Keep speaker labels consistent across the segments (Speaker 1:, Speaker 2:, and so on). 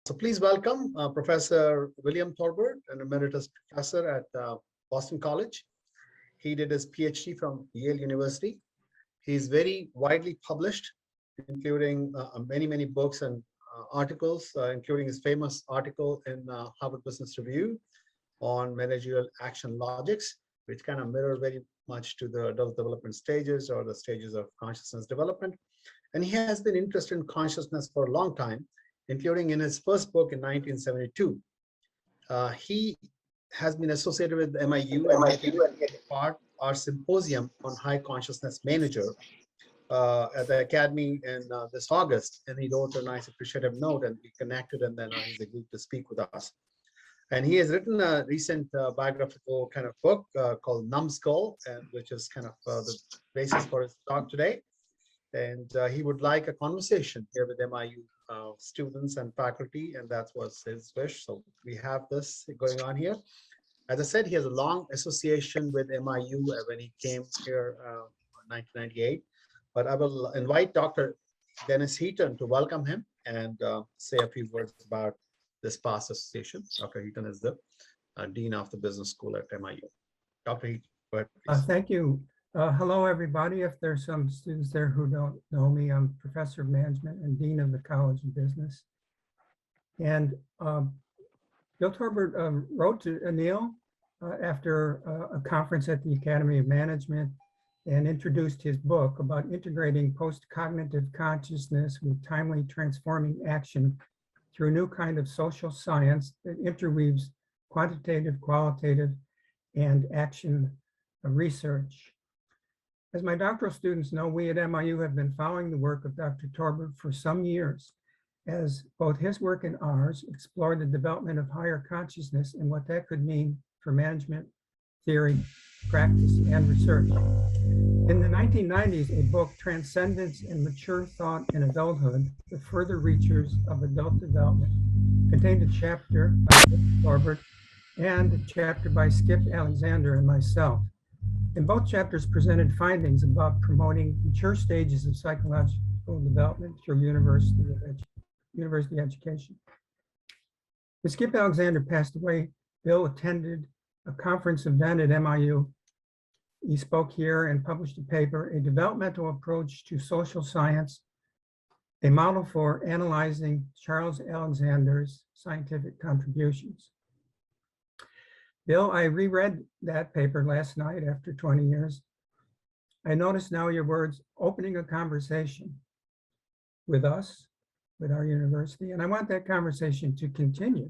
Speaker 1: So please welcome Professor William Torbert, an emeritus professor at Boston College. He did his PhD from Yale University. He's very widely published, including many books and articles, including his famous article in Harvard Business Review on managerial action logics, which kind of mirror very much to the adult development stages or the stages of consciousness development. And he has been interested in consciousness for a long time, including in his first book in 1972. He has been associated with MIU and he took part our symposium on high consciousness manager at the Academy in this August. And he wrote a nice appreciative note and we connected, and then he's agreed to speak with us. And he has written a recent biographical kind of book called Numbskull, which is kind of the basis for his talk today. And he would like a conversation here with MIU students and faculty, and that was his wish. So we have this going on here. As I said, he has a long association with MIU when he came here in 1998. But I will invite Dr. Dennis Heaton to welcome him and say a few words about this past association. Dr. Heaton is the Dean of the Business School at MIU. Dr. Heaton, go ahead, please.
Speaker 2: Thank you. Hello, everybody. If there's some students there who don't know me, I'm Professor of Management and Dean of the College of Business. And Bill Torbert wrote to Anil after a conference at the Academy of Management and introduced his book about integrating postcognitive consciousness with timely transforming action through a new kind of social science that interweaves quantitative, qualitative, and action research. As my doctoral students know, we at MIU have been following the work of Dr. Torbert for some years, as both his work and ours explored the development of higher consciousness and what that could mean for management, theory, practice, and research. In the 1990s, a book, Transcendence and Mature Thought in Adulthood, The Further Reaches of Adult Development, contained a chapter by Torbert and a chapter by Skip Alexander and myself. And both chapters presented findings about promoting mature stages of psychological development through university education. When Skip Alexander passed away, Bill attended a conference event at MIU. He spoke here and published a paper, A Developmental Approach to Social Science, a model for analyzing Charles Alexander's scientific contributions. Bill, I reread that paper last night after 20 years. I notice now your words, opening a conversation with us, with our university, and I want that conversation to continue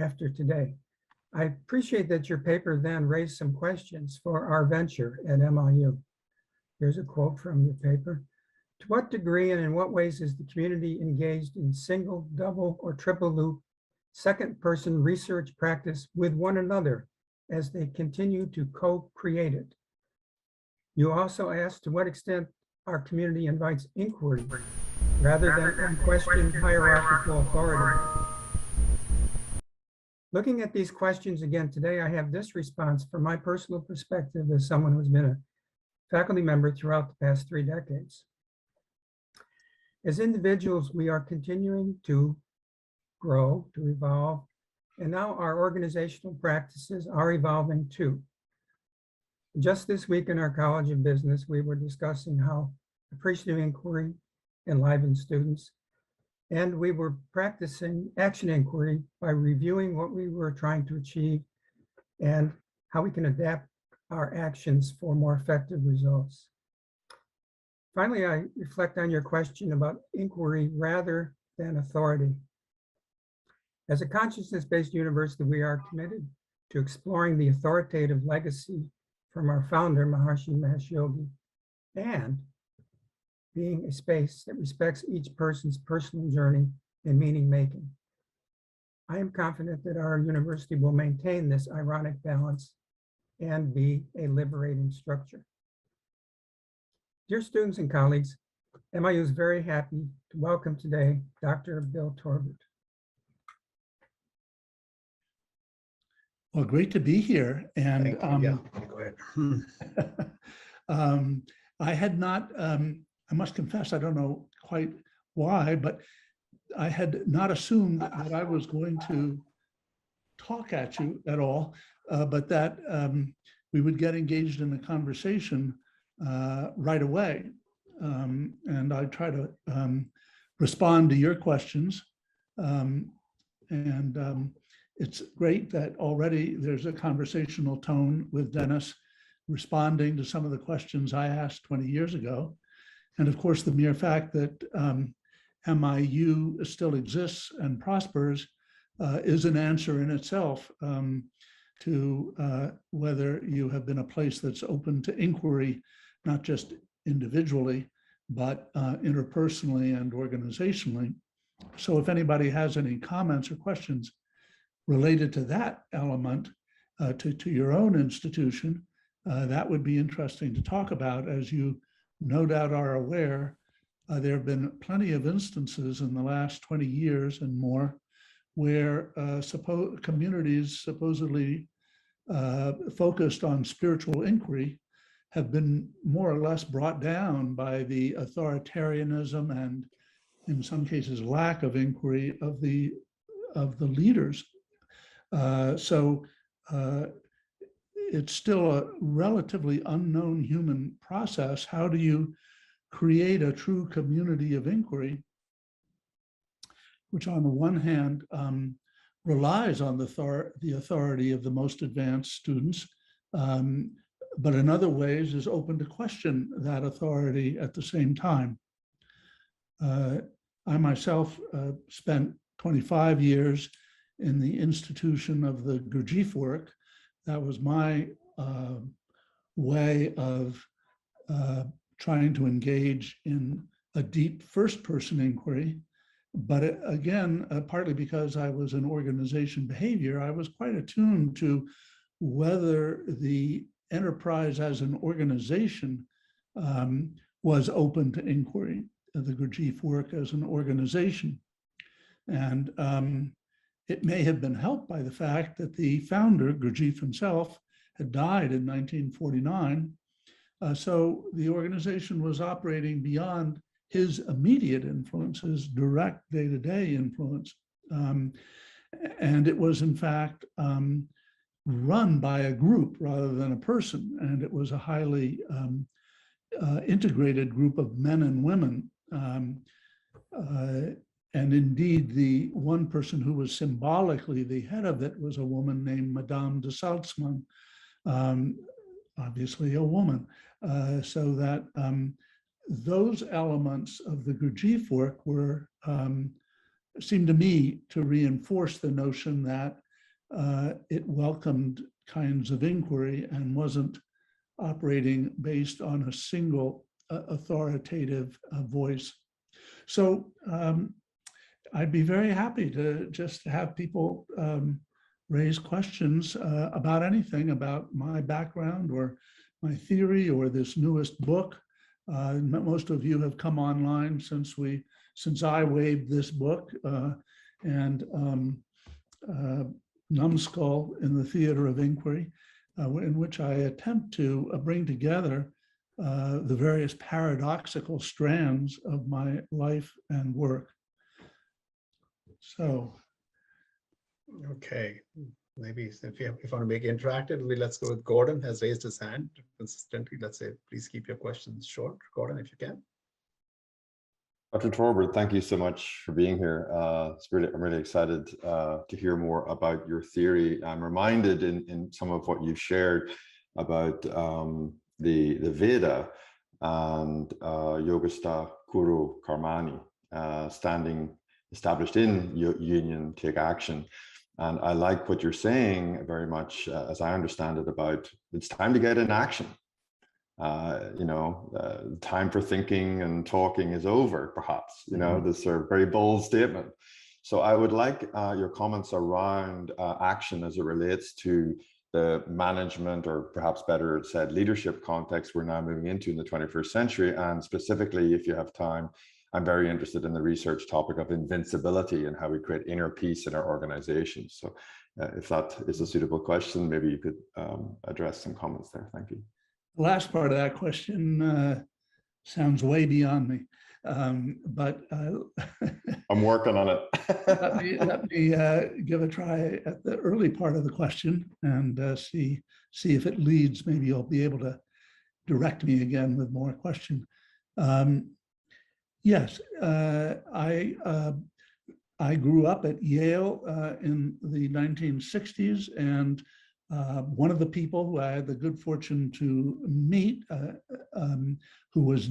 Speaker 2: after today. I appreciate that your paper then raised some questions for our venture at MIU. Here's a quote from your paper. To what degree and in what ways is the community engaged in single, double, or triple loop second-person research practice with one another as they continue to co-create it? You also asked to what extent our community invites inquiry rather than unquestioned hierarchical authority. Looking at these questions again today, I have this response from my personal perspective as someone who's been a faculty member throughout the past 3 decades. As individuals, we are continuing to grow, to evolve, and now our organizational practices are evolving too. Just this week in our College of Business, we were discussing how appreciative inquiry enlivens students, and we were practicing action inquiry by reviewing what we were trying to achieve and how we can adapt our actions for more effective results. Finally, I reflect on your question about inquiry rather than authority. As a consciousness-based university, we are committed to exploring the authoritative legacy from our founder, Maharishi Mahesh Yogi, and being a space that respects each person's personal journey and meaning making. I am confident that our university will maintain this ironic balance and be a liberating structure. Dear students and colleagues, MIU is very happy to welcome today Dr. Bill Torbert.
Speaker 3: Well, great to be here. And
Speaker 1: Go ahead.
Speaker 3: I had not, I must confess, I don't know quite why, but I had not assumed that I was going to talk at you at all, but that we would get engaged in a conversation right away. And I try to respond to your questions. It's great that already there's a conversational tone with Dennis responding to some of the questions I asked 20 years ago. And of course, the mere fact that MIU still exists and prospers is an answer in itself to whether you have been a place that's open to inquiry, not just individually, but interpersonally and organizationally. So if anybody has any comments or questions related to that element, to your own institution, that would be interesting to talk about. As you no doubt are aware, there have been plenty of instances in the last 20 years and more where communities supposedly focused on spiritual inquiry have been more or less brought down by the authoritarianism and, in some cases, lack of inquiry of the leaders. So it's still a relatively unknown human process. How do you create a true community of inquiry, which on the one hand relies on the authority of the most advanced students, but in other ways is open to question that authority at the same time? I myself spent 25 years in the institution of the Gurdjieff work. That was my way of trying to engage in a deep first-person inquiry. But again, partly because I was in organization behavior, I was quite attuned to whether the enterprise as an organization was open to inquiry, the Gurdjieff work as an organization. And it may have been helped by the fact that the founder, Gurdjieff himself, had died in 1949. So the organization was operating beyond his immediate influence, his direct day-to-day influence. And it was, in fact, run by a group rather than a person. And it was a highly integrated group of men and women. And indeed, the one person who was symbolically the head of it was a woman named Madame de Salzmann, obviously a woman. So that those elements of the Gurdjieff work were, seemed to me to reinforce the notion that it welcomed kinds of inquiry and wasn't operating based on a single authoritative voice. So I'd be very happy to just have people raise questions about anything, about my background or my theory or this newest book. Most of you have come online since I waved this book, and Numbskull in the Theater of Inquiry, in which I attempt to bring together the various paradoxical strands of my life and work. So,
Speaker 1: okay, maybe if you want to make it interactive, let's go with Gordon, has raised his hand consistently. Let's say, please keep your questions short, Gordon, if you can.
Speaker 4: Dr. Torbert, thank you so much for being here. I'm really excited to hear more about your theory. I'm reminded in some of what you've shared about the Veda and Yogastha Kuru Karmani, established in union, take action. And I like what you're saying very much, as I understand it, about it's time to get in action. Time for thinking and talking is over, perhaps, this sort of very bold statement. So I would like your comments around action as it relates to the management, or perhaps better said, leadership context we're now moving into in the 21st century. And specifically, if you have time, I'm very interested in the research topic of invincibility and how we create inner peace in our organizations. So if that is a suitable question, maybe you could address some comments there. Thank you.
Speaker 3: the last part of that question sounds way beyond me. But
Speaker 4: I'm working on it.
Speaker 3: let me give a try at the early part of the question and see if it leads. Maybe you'll be able to direct me again with more question. Yes, I grew up at Yale in the 1960s, and one of the people who I had the good fortune to meet, who was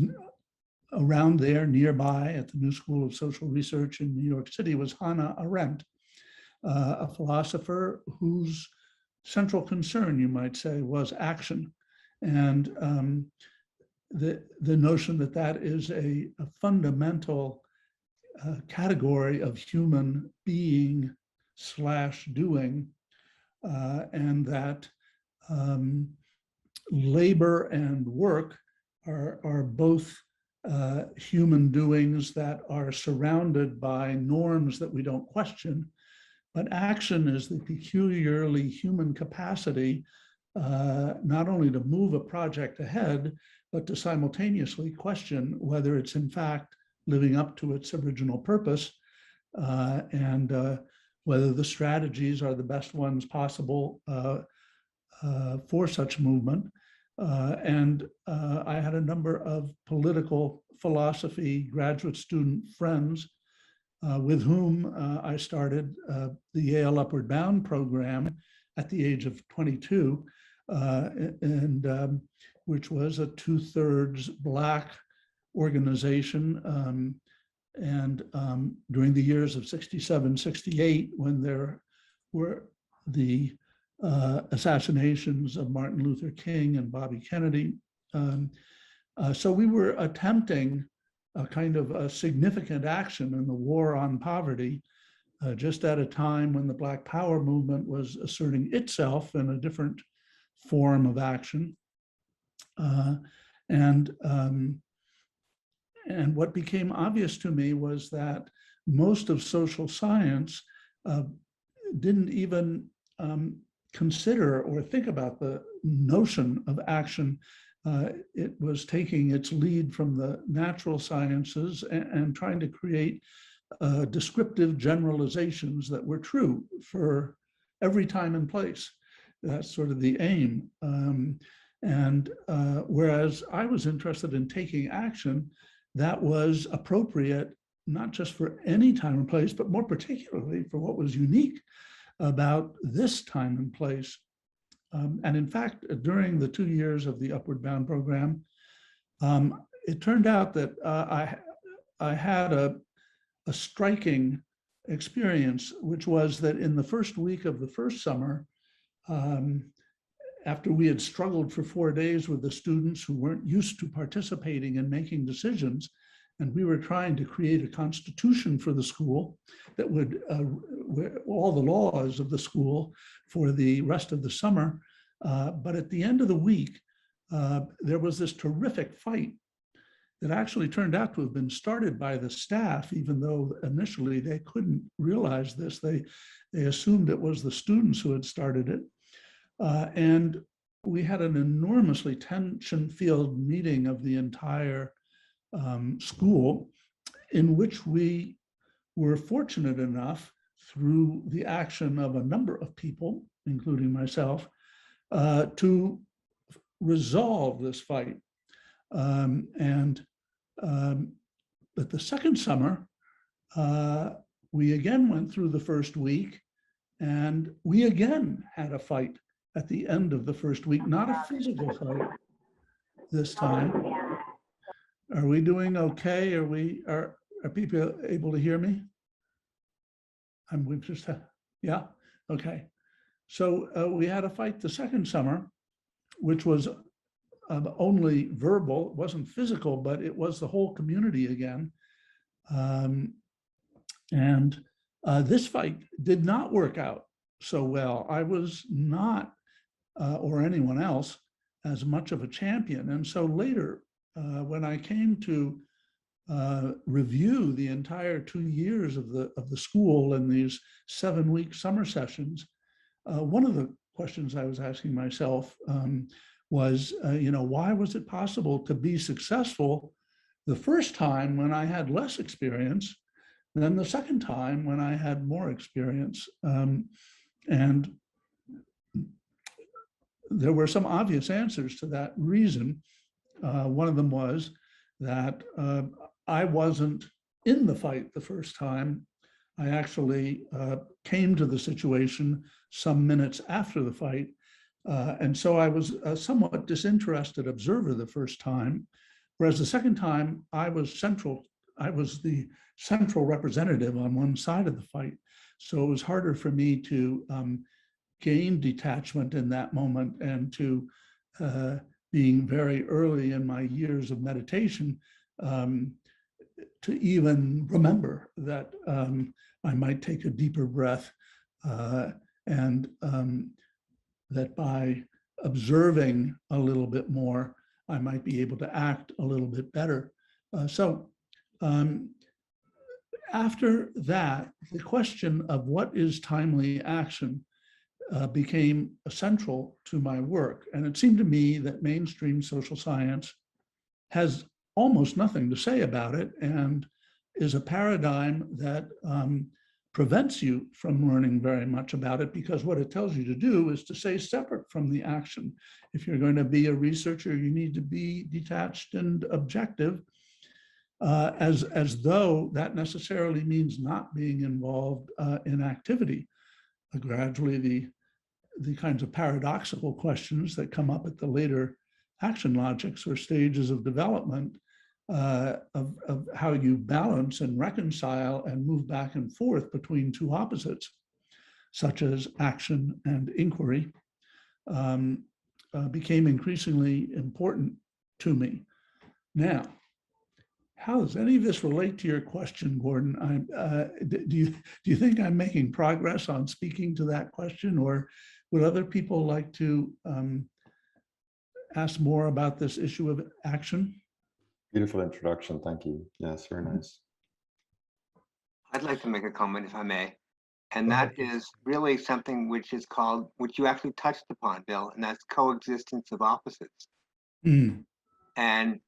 Speaker 3: around there nearby at the New School of Social Research in New York City, was Hannah Arendt, a philosopher whose central concern, you might say, was action. And the notion that that is a fundamental category of human being / doing, and that labor and work are both human doings that are surrounded by norms that we don't question, but action is the peculiarly human capacity not only to move a project ahead, but to simultaneously question whether it's in fact living up to its original purpose, and whether the strategies are the best ones possible for such movement. I had a number of political philosophy graduate student friends with whom I started the Yale Upward Bound program at the age of 22, which was a 2/3 Black organization. During the years of 67, 68, when there were the assassinations of Martin Luther King and Bobby Kennedy. So we were attempting a kind of a significant action in the war on poverty, just at a time when the Black Power movement was asserting itself in a different form of action. And what became obvious to me was that most of social science didn't even consider or think about the notion of action. It was taking its lead from the natural sciences and trying to create descriptive generalizations that were true for every time and place. That's sort of the aim. Whereas I was interested in taking action that was appropriate, not just for any time and place, but more particularly for what was unique about this time and place. And in fact, during the 2 years of the Upward Bound program, it turned out that I had a striking experience, which was that in the first week of the first summer, after we had struggled for 4 days with the students who weren't used to participating in making decisions, and we were trying to create a constitution for the school that would, all the laws of the school for the rest of the summer. But at the end of the week, there was this terrific fight that actually turned out to have been started by the staff, even though initially they couldn't realize this. They assumed it was the students who had started it. And we had an enormously tension-filled meeting of the entire school, in which we were fortunate enough, through the action of a number of people, including myself, to resolve this fight. But the second summer, we again went through the first week, and we again had a fight at the end of the first week, not a physical fight this time. Are we doing okay? Are people able to hear me? We've just yeah, okay. So we had a fight the second summer, which was only verbal. It wasn't physical, but it was the whole community again. This fight did not work out so well. I was not, or anyone else, as much of a champion. And so later, when I came to review the entire 2 years of the school and these 7-week summer sessions, one of the questions I was asking myself was, why was it possible to be successful the first time when I had less experience than the second time when I had more experience. And there were some obvious answers to that reason. One of them was that I wasn't in the fight the first time. I actually came to the situation some minutes after the fight. And so I was a somewhat disinterested observer the first time, whereas the second time I was the central representative on one side of the fight. So it was harder for me to gain detachment in that moment, and to being very early in my years of meditation, to even remember that I might take a deeper breath, and that by observing a little bit more, I might be able to act a little bit better. After that, the question of what is timely action became essential to my work. And it seemed to me that mainstream social science has almost nothing to say about it, and is a paradigm that prevents you from learning very much about it, because what it tells you to do is to stay separate from the action. If you're going to be a researcher, you need to be detached and objective, as though that necessarily means not being involved in activity. Gradually, the kinds of paradoxical questions that come up at the later action logics or stages of development of how you balance and reconcile and move back and forth between two opposites, such as action and inquiry, became increasingly important to me. Now, how does any of this relate to your question, Gordon? Do you think I'm making progress on speaking to that question, or would other people like to ask more about this issue of action?
Speaker 4: Beautiful introduction. Thank you. Yes, very nice.
Speaker 5: I'd like to make a comment, if I may. And that is really something which is called, which you actually touched upon, Bill, and that's coexistence of opposites.
Speaker 3: Mm.
Speaker 5: And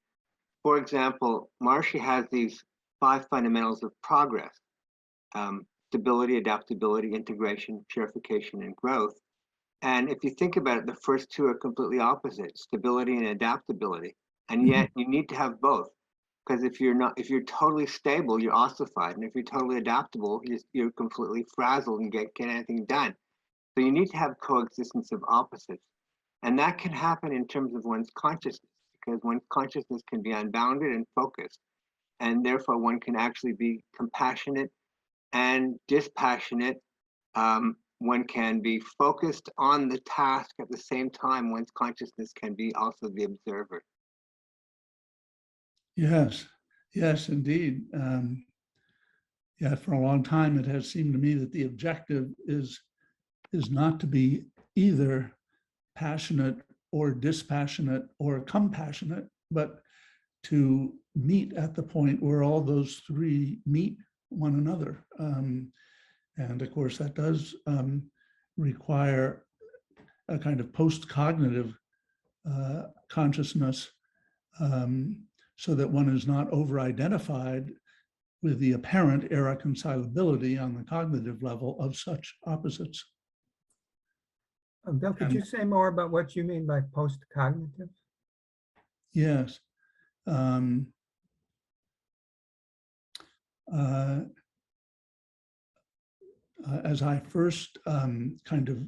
Speaker 5: for example, Maharishi has these 5 fundamentals of progress: stability, adaptability, integration, purification, and growth. And if you think about it, the first 2 are completely opposite: stability and adaptability. And yet you need to have both, because if you're totally stable, you're ossified, and if you're totally adaptable, you're completely frazzled and can't get anything done. So you need to have coexistence of opposites, and that can happen in terms of one's consciousness, because one's consciousness can be unbounded and focused, and therefore one can actually be compassionate and dispassionate. One can be focused on the task at the same time. One's consciousness can be also the observer.
Speaker 3: Yes, yes, indeed. Yeah, for a long time, it has seemed to me that the objective is not to be either passionate or dispassionate or compassionate, but to meet at the point where all those 3 meet one another. And of course, that does require a kind of postcognitive consciousness, so that one is not over-identified with the apparent irreconcilability on the cognitive level of such opposites.
Speaker 2: Bill, could you say more about what you mean by postcognitive?
Speaker 3: Yes. As I first kind of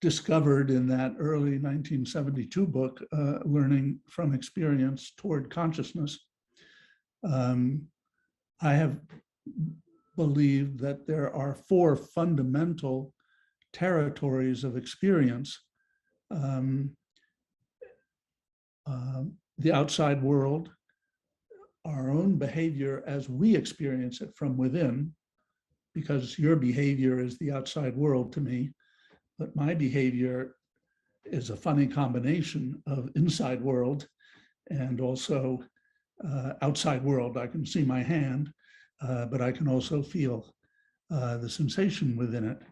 Speaker 3: discovered in that early 1972 book, Learning from Experience Toward Consciousness, I have believed that there are 4 fundamental territories of experience: the outside world, our own behavior as we experience it from within, because your behavior is the outside world to me, but my behavior is a funny combination of inside world and also outside world. I can see my hand, but I can also feel the sensation within it.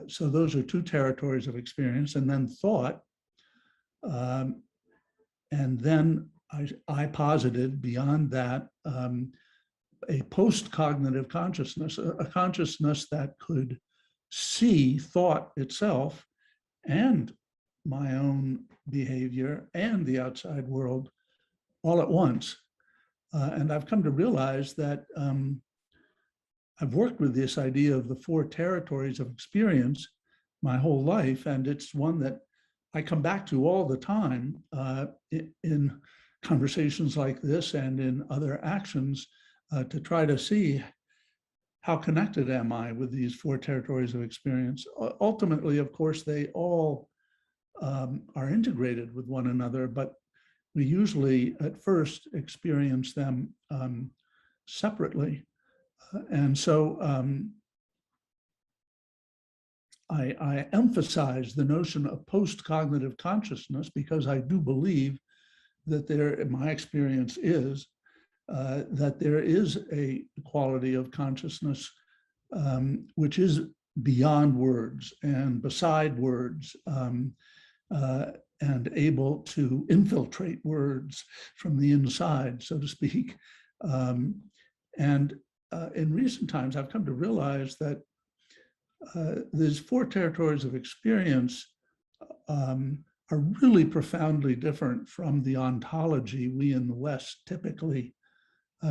Speaker 3: So those are 2 territories of experience, and then thought, and then I posited beyond that a postcognitive consciousness, a consciousness that could see thought itself and my own behavior and the outside world all at once. And I've come to realize that I've worked with this idea of the 4 territories of experience my whole life, and it's one that I come back to all the time in conversations like this and in other actions to try to see how connected am I with these 4 territories of experience. Ultimately, of course, they all are integrated with one another, but we usually at first experience them separately. And so I emphasize the notion of postcognitive consciousness because I do believe that there, in my experience, is that there is a quality of consciousness which is beyond words and beside words and able to infiltrate words from the inside, so to speak. And in recent times, I've come to realize that these 4 territories of experience are really profoundly different from the ontology we in the West typically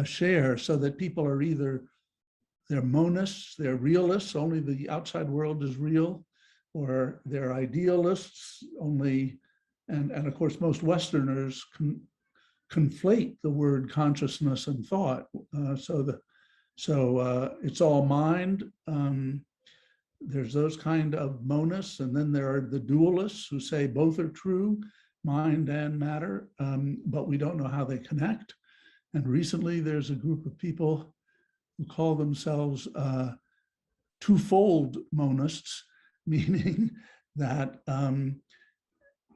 Speaker 3: share, so that people are either, they're monists, they're realists, only the outside world is real, or they're idealists only, and of course most Westerners conflate the word consciousness and thought. So it's all mind. There's those kind of monists, and then there are the dualists who say both are true, mind and matter, but we don't know how they connect. And recently there's a group of people who call themselves twofold monists, meaning that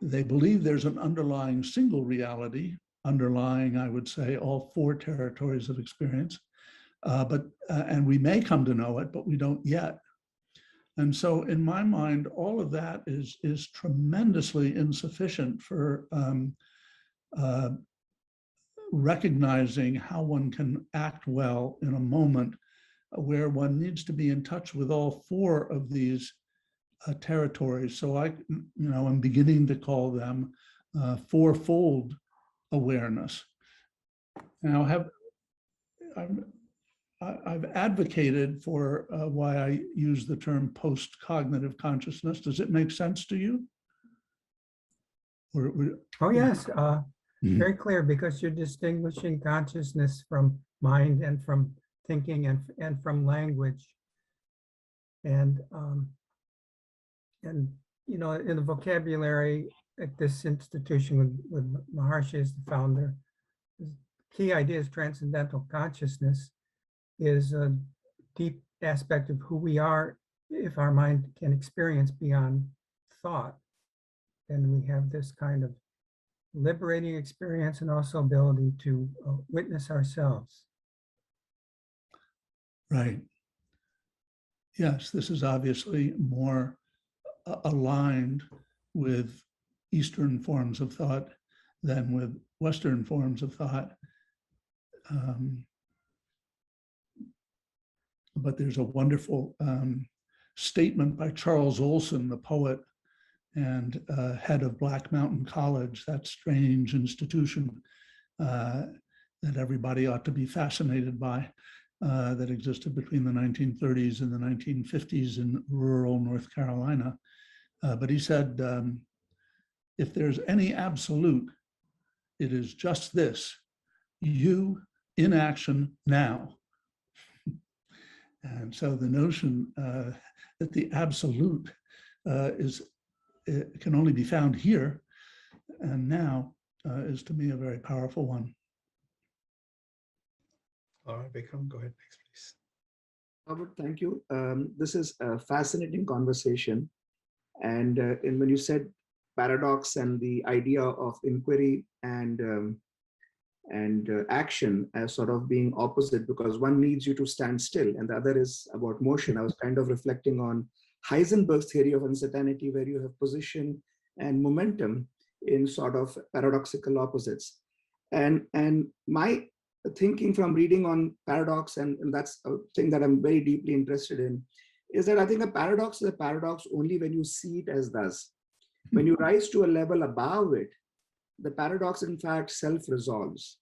Speaker 3: they believe there's an underlying single reality, underlying, I would say, all 4 territories of experience, and we may come to know it, but we don't yet. And so in my mind, all of that is tremendously insufficient for recognizing how one can act well in a moment where one needs to be in touch with all 4 of these territories. So I'm beginning to call them fourfold awareness. Now, I've advocated for why I use the term postcognitive consciousness. Does it make sense to you?
Speaker 2: Oh, yes. Very clear, because you're distinguishing consciousness from mind and from thinking and from language. And you know, in the vocabulary at this institution with Maharishi as the founder, the key idea is transcendental consciousness is a deep aspect of who we are if our mind can experience beyond thought. And we have this kind of liberating experience and also ability to witness ourselves.
Speaker 3: Right. Yes, this is obviously more aligned with Eastern forms of thought than with Western forms of thought. But there's a wonderful statement by Charles Olson, the poet and head of Black Mountain College, that strange institution that everybody ought to be fascinated by, that existed between the 1930s and the 1950s in rural North Carolina. But he said, if there's any absolute, it is just this: you in action now. And so the notion that the absolute can only be found here and now is, to me, a very powerful one.
Speaker 1: All right, Vikram, go ahead next, please.
Speaker 6: Robert, thank you. This is a fascinating conversation. And when you said paradox and the idea of inquiry and action as sort of being opposite, because one needs you to stand still and the other is about motion, I was kind of reflecting on Heisenberg's theory of uncertainty, where you have position and momentum in sort of paradoxical opposites. And my thinking from reading on paradox, and that's a thing that I'm very deeply interested in, is that I think a paradox is a paradox only when you see it as thus. When you rise to a level above it, the paradox in fact self-resolves.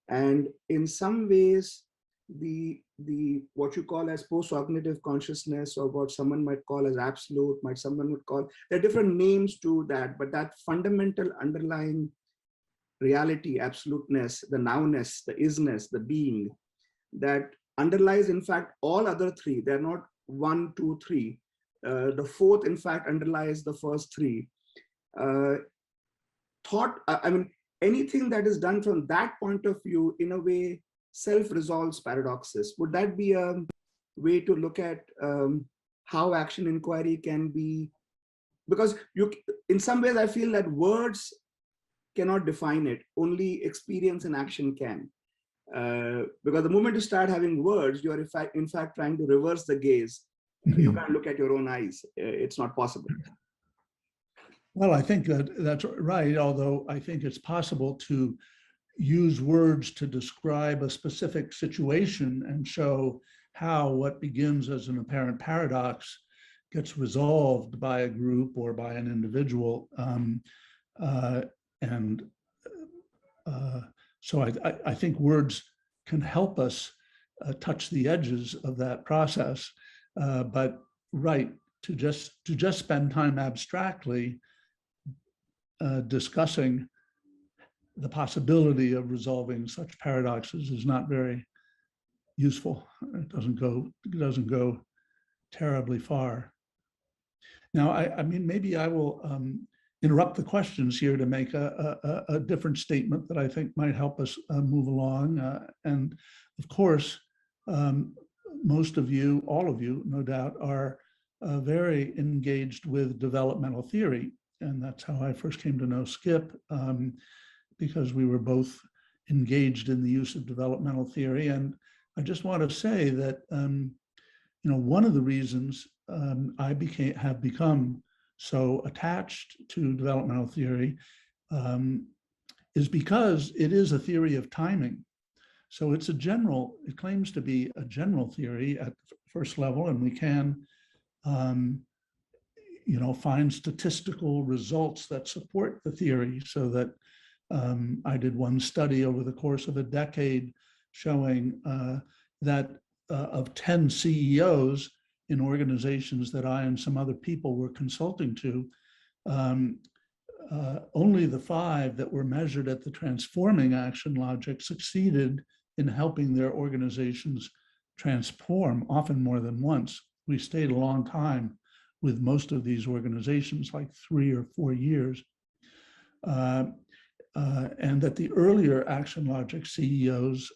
Speaker 6: And in some ways, the what you call as postcognitive consciousness, or what someone might call as absolute, someone would call, there are different names to that, but that fundamental underlying reality, absoluteness, the nowness, the isness, the being, that underlies in fact all other three. They're not 1, 2, 3. The fourth in fact underlies the first three. I mean, anything that is done from that point of view, in a way, self-resolves paradoxes. Would that be a way to look at how action inquiry can be? Because in some ways, I feel that words cannot define it, only experience and action can. Because the moment you start having words, you are in fact trying to reverse the gaze. You can't look at your own eyes. It's not possible.
Speaker 3: Well, I think that's right, although I think it's possible to use words to describe a specific situation and show how what begins as an apparent paradox gets resolved by a group or by an individual. So I think words can help us touch the edges of that process. But right, to just spend time abstractly discussing the possibility of resolving such paradoxes is not very useful. It doesn't go terribly far. Now, I mean, maybe I will interrupt the questions here to make a different statement that I think might help us move along. And of course, most of you, all of you, no doubt, are very engaged with developmental theory. And that's how I first came to know Skip, because we were both engaged in the use of developmental theory. And I just want to say that, one of the reasons I have become so attached to developmental theory is because it is a theory of timing. So it claims to be a general theory at the first level, and we can find statistical results that support the theory, so that I did one study over the course of a decade showing that of 10 CEOs in organizations that I and some other people were consulting to, only the 5 that were measured at the transforming action logic succeeded in helping their organizations transform, often more than once. We stayed a long time with most of these organizations, like 3 or 4 years. And that the earlier action logic CEOs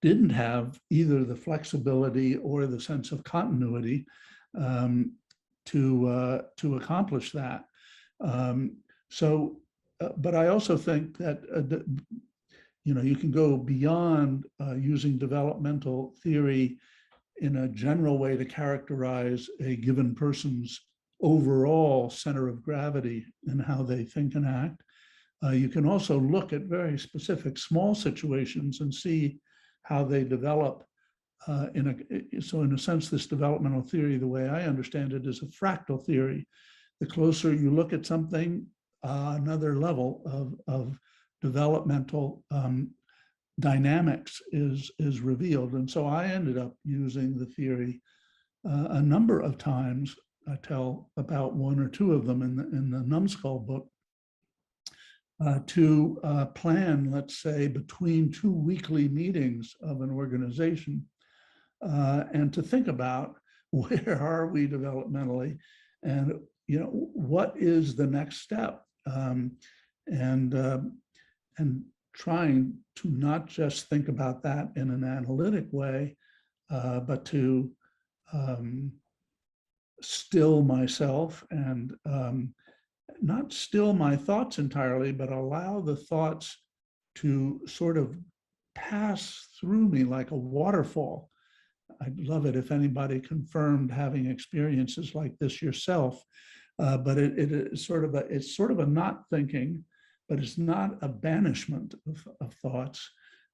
Speaker 3: didn't have either the flexibility or the sense of continuity to accomplish that. But I also think that you can go beyond using developmental theory in a general way to characterize a given person's overall center of gravity and how they think and act. You can also look at very specific small situations and see how they develop. So in a sense, this developmental theory, the way I understand it, is a fractal theory. The closer you look at something, another level of developmental dynamics is revealed. And so I ended up using the theory a number of times. I tell about 1 or 2 of them in the Numbskull book, to plan, let's say, between 2 weekly meetings of an organization, and to think about where are we developmentally, and what is the next step, and trying to not just think about that in an analytic way, but to still myself and not still my thoughts entirely, but allow the thoughts to sort of pass through me like a waterfall. I'd love it if anybody confirmed having experiences like this yourself, but it's sort of a not thinking, but it's not a banishment of thoughts.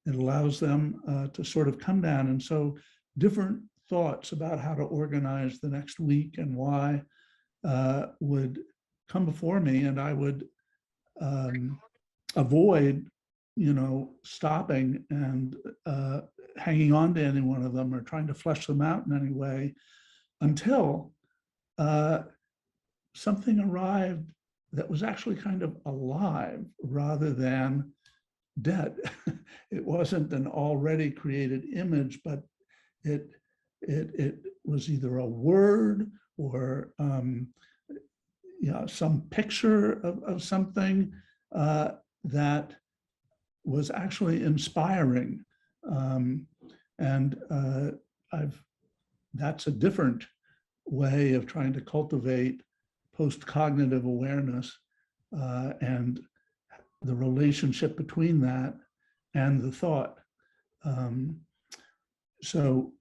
Speaker 3: It allows them to sort of come down. And so different thoughts about how to organize the next week and why would come before me, and I would avoid, stopping and hanging on to any one of them or trying to flesh them out in any way until something arrived that was actually kind of alive rather than dead. It wasn't an already created image, but it was either a word or some picture of something that was actually inspiring. That's a different way of trying to cultivate postcognitive awareness and the relationship between that and the thought. So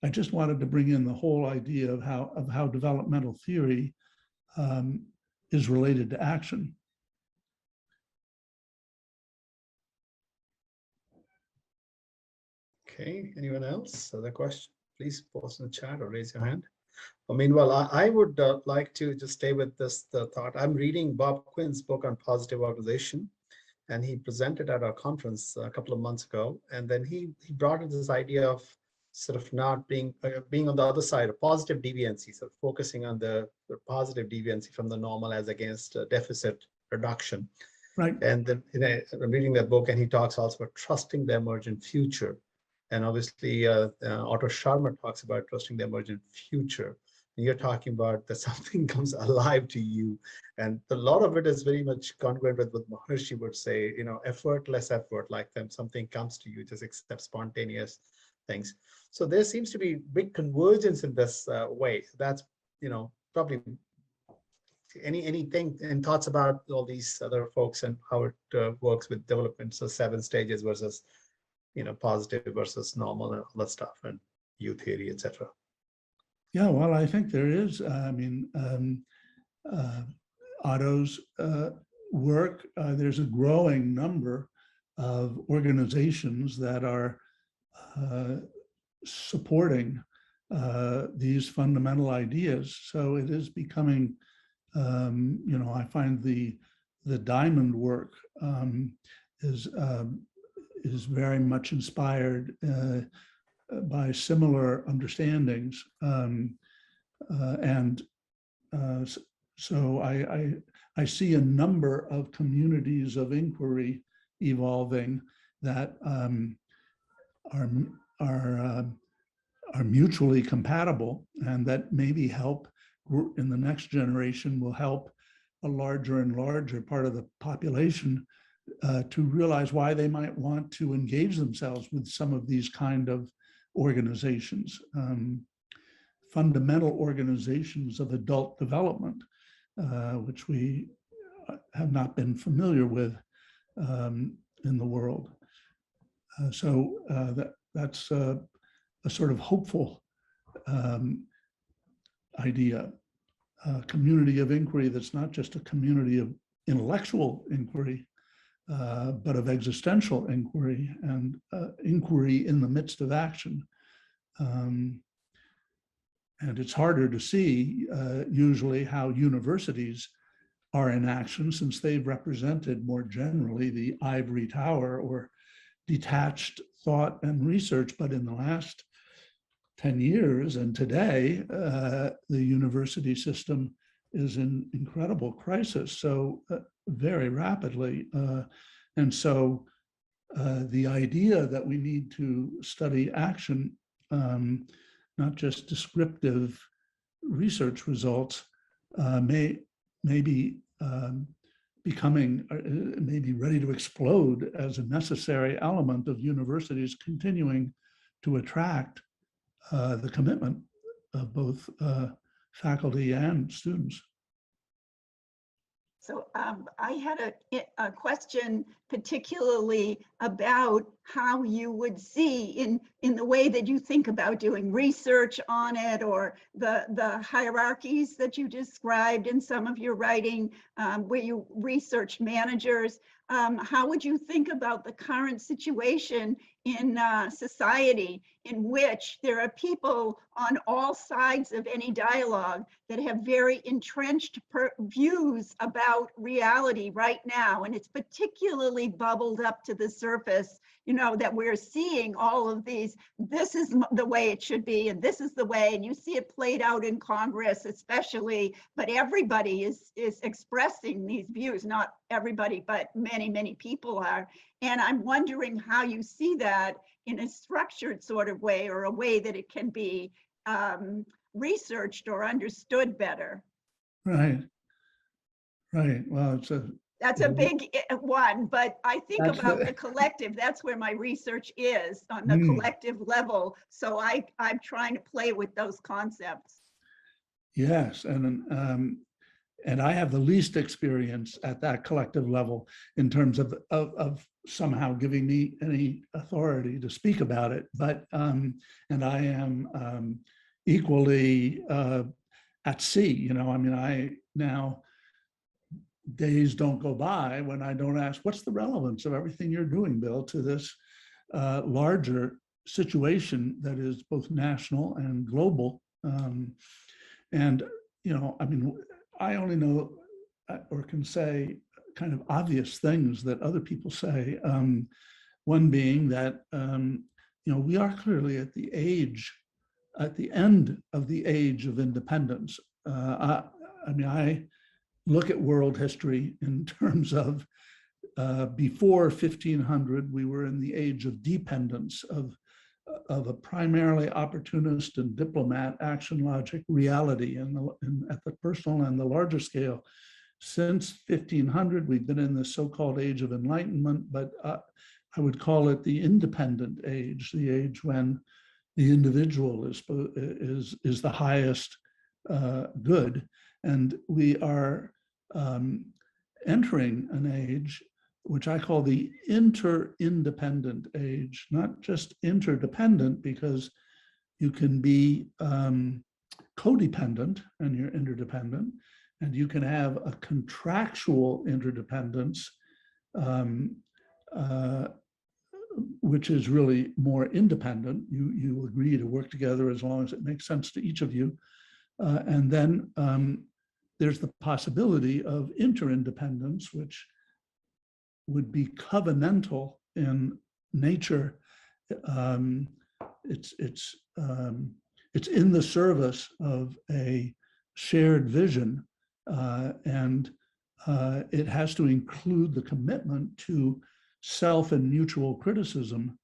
Speaker 3: I just wanted to bring in the whole idea of how developmental theory is related to action.
Speaker 1: Okay, anyone else? Other question? Please post in the chat or raise your hand. Meanwhile, I would like to just stay with this thought. I'm reading Bob Quinn's book on positive organization, and he presented at our conference a couple of months ago. And then he brought in this idea of sort of not being on the other side of positive deviancy, so focusing on the positive deviancy from the normal as against deficit reduction.
Speaker 3: Right.
Speaker 1: And then I'm reading that book, and he talks also about trusting the emergent future. And obviously, Otto Scharmer talks about trusting the emergent future. And you're talking about that something comes alive to you. And a lot of it is very much congruent with what Maharishi would say, effortless effort, like them, something comes to you, just accept spontaneous things. So there seems to be big convergence in this way. That's, probably anything and thoughts about all these other folks and how it works with development. So 7 stages versus positive versus normal and all that stuff, and U theory, etc.
Speaker 3: Yeah, well, I think there is. Otto's work, there's a growing number of organizations that are supporting these fundamental ideas. So it is becoming, I find the diamond work is very much inspired by similar understandings. So I see a number of communities of inquiry evolving that are mutually compatible, and that maybe help in the next generation will help a larger and larger part of the population to realize why they might want to engage themselves with some of these kind of organizations, fundamental organizations of adult development, which we have not been familiar with in the world. So that's a sort of hopeful idea, a community of inquiry that's not just a community of intellectual inquiry, but of existential inquiry and inquiry in the midst of action. And it's harder to see usually how universities are in action, since they've represented more generally the ivory tower or detached thought and research. But in the last 10 years and today, the university system is in incredible crisis, so very rapidly. And so the idea that we need to study action, not just descriptive research results, may be becoming, may be ready to explode as a necessary element of universities continuing to attract the commitment of both faculty and students.
Speaker 7: So I had a question particularly about how you would see in the way that you think about doing research on it, or the hierarchies that you described in some of your writing, where you research managers. How would you think about the current situation in society in which there are people on all sides of any dialogue that have very entrenched views about reality right now? And it's particularly bubbled up to the surface, you know, that we're seeing all of these, this is the way it should be, and this is the way, and you see it played out in Congress especially, but everybody is expressing these views. Not everybody, but many people are. And I'm wondering how you see that in a structured sort of way, or a way that it can be researched or understood better.
Speaker 3: Right. Well,
Speaker 7: That's a big one, but I think
Speaker 3: That's
Speaker 7: about
Speaker 3: the-
Speaker 7: the collective. That's where my research is, on the collective level. So I'm trying to play with those concepts.
Speaker 3: Yes, and I have the least experience at that collective level in terms of somehow giving me any authority to speak about it. But and I am equally at sea. You know, I mean, I now, days don't go by when I don't ask, what's the relevance of everything you're doing, Bill, to this larger situation that is both national and global. And, you know, I mean, I only know or can say kind of obvious things that other people say. One being that, you know, we are clearly at the end of the age of independence. I mean, I look at world history in terms of before 1500, we were in the age of dependence, of a primarily opportunist and diplomat action logic reality at the personal and the larger scale. Since 1500, we've been in the so-called age of enlightenment, but I would call it the independent age, the age when the individual is the highest good. And we are entering an age which I call the interindependent age, not just interdependent, because you can be codependent and you're interdependent, and you can have a contractual interdependence, which is really more independent. You agree to work together as long as it makes sense to each of you. And then there's the possibility of interindependence, which would be covenantal in nature. It's in the service of a shared vision, and it has to include the commitment to self and mutual criticism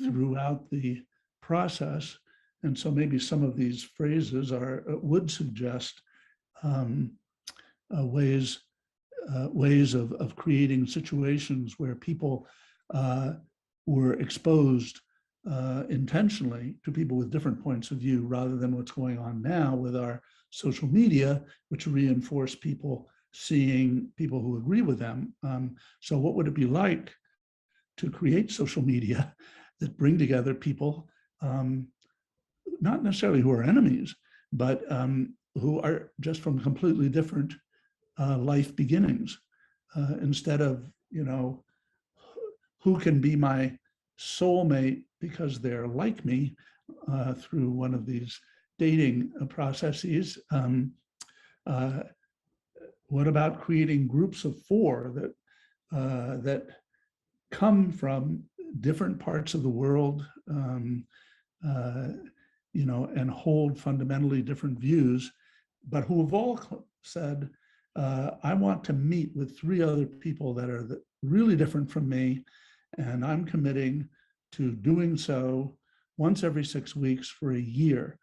Speaker 3: throughout the process. And so maybe some of these phrases would suggest ways of creating situations where people were exposed intentionally to people with different points of view, rather than what's going on now with our social media, which reinforce people seeing people who agree with them. So what would it be like to create social media that bring together people, not necessarily who are enemies, but who are just from completely different life beginnings, instead of, you know, who can be my soulmate because they're like me through one of these dating processes. What about creating groups of four that come from different parts of the world, you know, and hold fundamentally different views, but who have all said, I want to meet with 3 other people that are really different from me, and I'm committing to doing so once every 6 weeks for a year.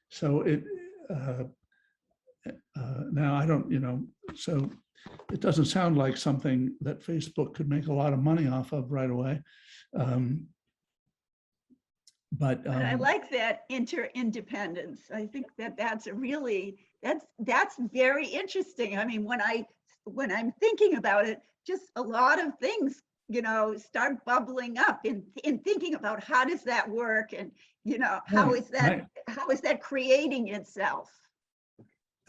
Speaker 3: So it, now I don't, you know, so it doesn't sound like something that Facebook could make a lot of money off of right away. But
Speaker 7: I like that interindependence. I think that that's a really That's very interesting. I mean, when I'm thinking about it, just a lot of things, start bubbling up in thinking about how does that work, and how is that creating itself?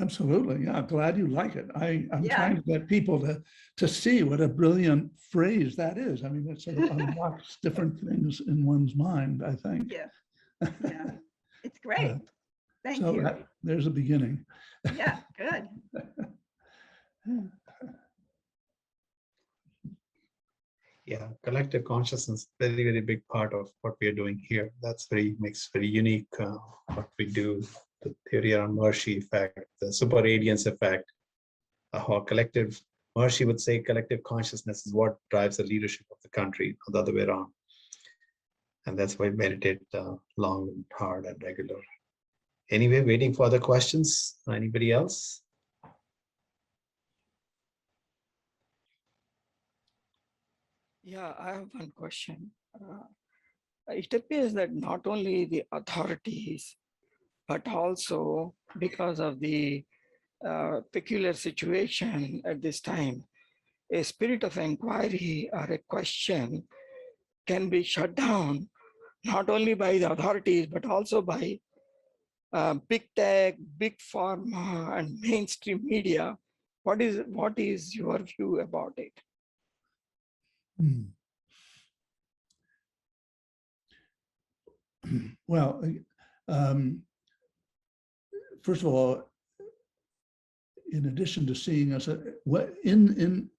Speaker 3: Absolutely. Yeah, glad you like it. I'm
Speaker 7: Yeah.
Speaker 3: trying to get people to see what a brilliant phrase that is. I mean, it sort of unlocks different things in one's mind, I think.
Speaker 7: Yeah. Yeah. It's great. Thank
Speaker 3: So
Speaker 7: you.
Speaker 3: there's a beginning.
Speaker 7: Yeah, good.
Speaker 1: Yeah, collective consciousness, very, very big part of what we are doing here. That's makes very unique what we do. The theory around Maharishi effect, the super radiance effect, how collective, Maharishi would say collective consciousness is what drives the leadership of the country, or the other way around. And that's why we meditate long and hard and regular. Anyway, waiting for other questions. Anybody else?
Speaker 8: Yeah, I have one question. It appears that not only the authorities, but also because of the peculiar situation at this time, a spirit of inquiry or a question can be shut down, not only by the authorities, but also by big tech, big pharma, and mainstream media. What is your view about it?
Speaker 3: Well, first of all, in addition to seeing us in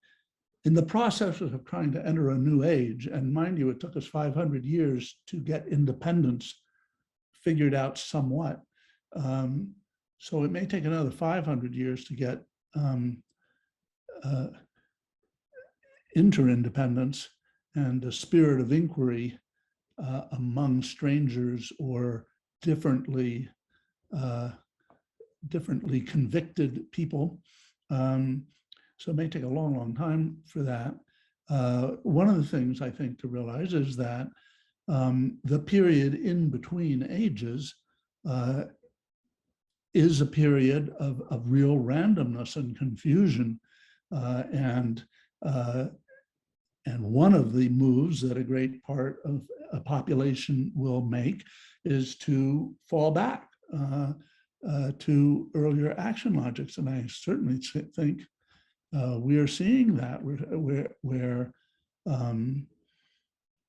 Speaker 3: the process of trying to enter a new age, and mind you, it took us 500 years to get independence figured out somewhat. So it may take another 500 years to get interindependence and a spirit of inquiry among strangers or differently convicted people. So it may take a long, long time for that. One of the things I think to realize is that the period in between ages is a period of real randomness and confusion. And one of the moves that a great part of a population will make is to fall back to earlier action logics. And I certainly think we are seeing that where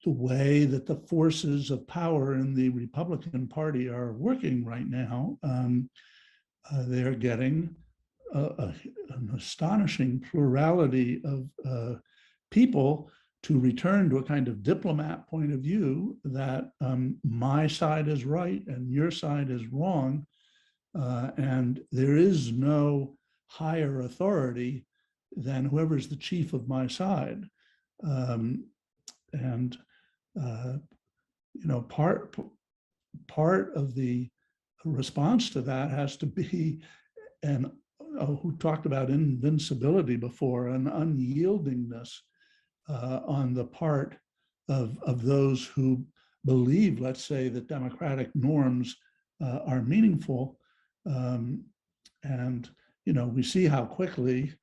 Speaker 3: the way that the forces of power in the Republican Party are working right now, they're getting an astonishing plurality of people to return to a kind of diplomat point of view that my side is right and your side is wrong, and there is no higher authority than whoever's the chief of my side. And part of the response to that has to be, and who talked about invincibility before, an unyieldingness on the part of those who believe, let's say, that democratic norms are meaningful. And we see how quickly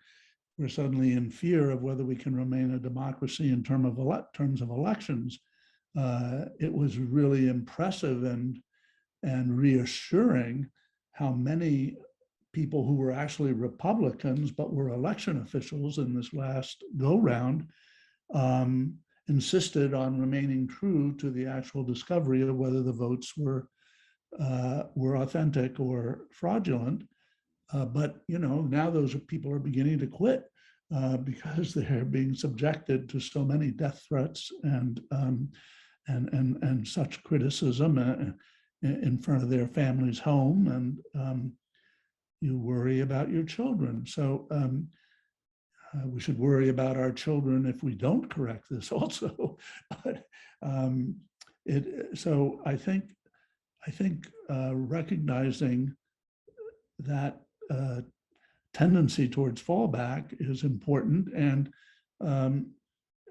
Speaker 3: we're suddenly in fear of whether we can remain a democracy in terms of elections. It was really impressive and reassuring how many people who were actually Republicans but were election officials in this last go-round insisted on remaining true to the actual discovery of whether the votes were authentic or fraudulent. But now those people are beginning to quit because they're being subjected to so many death threats and such criticism in front of their family's home, and you worry about your children. So we should worry about our children if we don't correct this also. But so I think recognizing that tendency towards fallback is important. And